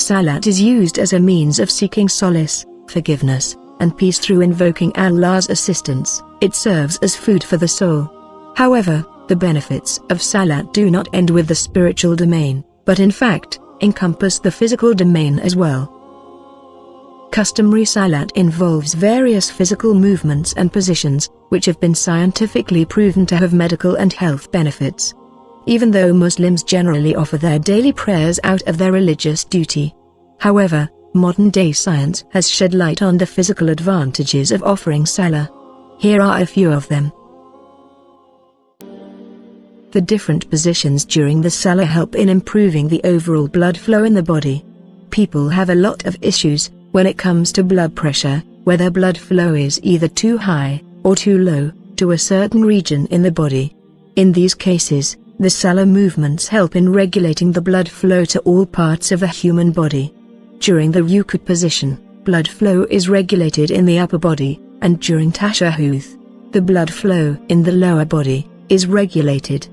Salat is used as a means of seeking solace, forgiveness, and peace through invoking Allah's assistance. It serves as food for the soul. However, the benefits of Salat do not end with the spiritual domain, but in fact, encompass the physical domain as well. Customary Salat involves various physical movements and positions, which have been scientifically proven to have medical and health benefits. Even though Muslims generally offer their daily prayers out of their religious duty. However, modern-day science has shed light on the physical advantages of offering Salah. Here are a few of them. The different positions during the Salah help in improving the overall blood flow in the body. People have a lot of issues when it comes to blood pressure, where their blood flow is either too high or too low to a certain region in the body. In these cases, the Salah movements help in regulating the blood flow to all parts of the human body. During the Ruku' position, blood flow is regulated in the upper body, and during Tashahhud, the blood flow in the lower body is regulated.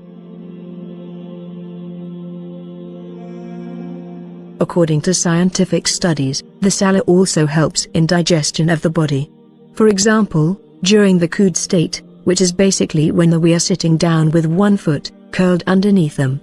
According to scientific studies, the Salah also helps in digestion of the body. For example, during the Qud state, which is basically when we are sitting down with one foot curled underneath them.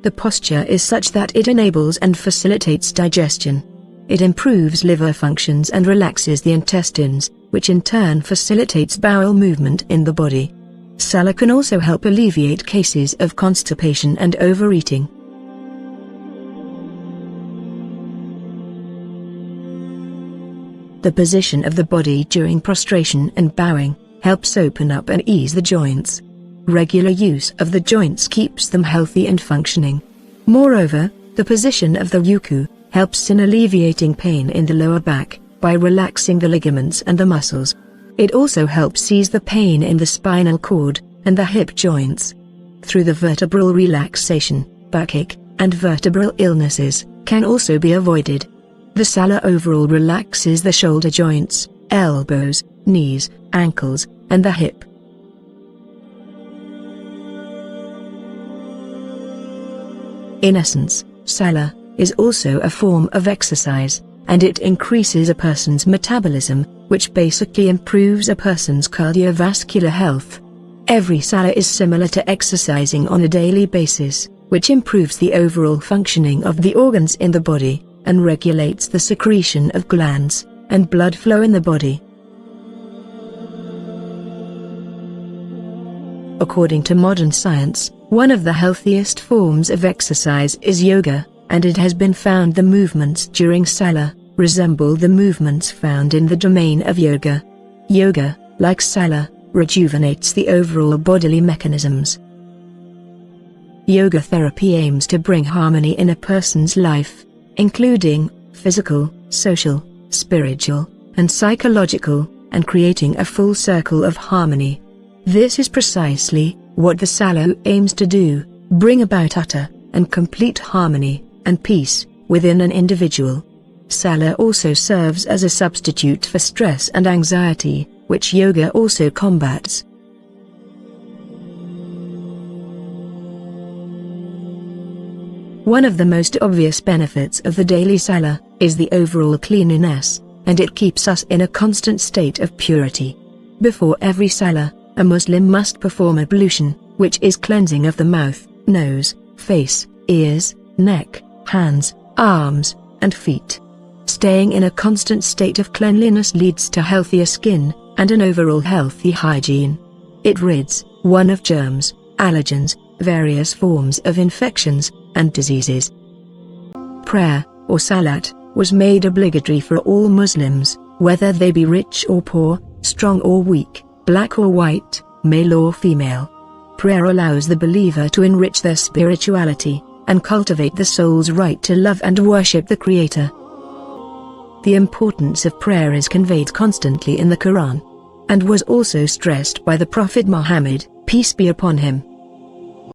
The posture is such that it enables and facilitates digestion. It improves liver functions and relaxes the intestines, which in turn facilitates bowel movement in the body. Salah can also help alleviate cases of constipation and overeating. The position of the body during prostration and bowing helps open up and ease the joints. Regular use of the joints keeps them healthy and functioning. Moreover, the position of the Ruku' helps in alleviating pain in the lower back by relaxing the ligaments and the muscles. It also helps ease the pain in the spinal cord and the hip joints. Through the vertebral relaxation, backache and vertebral illnesses can also be avoided. The Salah overall relaxes the shoulder joints, elbows, knees, ankles, and the hip. In essence, Salah is also a form of exercise, and it increases a person's metabolism, which basically improves a person's cardiovascular health. Every Salah is similar to exercising on a daily basis, which improves the overall functioning of the organs in the body, and regulates the secretion of glands and blood flow in the body. According to modern science, one of the healthiest forms of exercise is yoga, and it has been found the movements during Salah resemble the movements found in the domain of yoga. Yoga, like Salah, rejuvenates the overall bodily mechanisms. Yoga therapy aims to bring harmony in a person's life, including physical, social, spiritual, and psychological, and creating a full circle of harmony. This is precisely what the Salah aims to do, bring about utter and complete harmony and peace within an individual. Salah also serves as a substitute for stress and anxiety, which yoga also combats. One of the most obvious benefits of the daily Salah is the overall cleanliness, and it keeps us in a constant state of purity. Before every Salah, a Muslim must perform ablution, which is cleansing of the mouth, nose, face, ears, neck, hands, arms, and feet. Staying in a constant state of cleanliness leads to healthier skin and an overall healthy hygiene. It rids one of germs, allergens, various forms of infections, and diseases. Prayer, or Salat, was made obligatory for all Muslims, whether they be rich or poor, strong or weak, black or white, male or female. Prayer allows the believer to enrich their spirituality, and cultivate the soul's right to love and worship the Creator. The importance of prayer is conveyed constantly in the Quran, and was also stressed by the Prophet Muhammad, peace be upon him.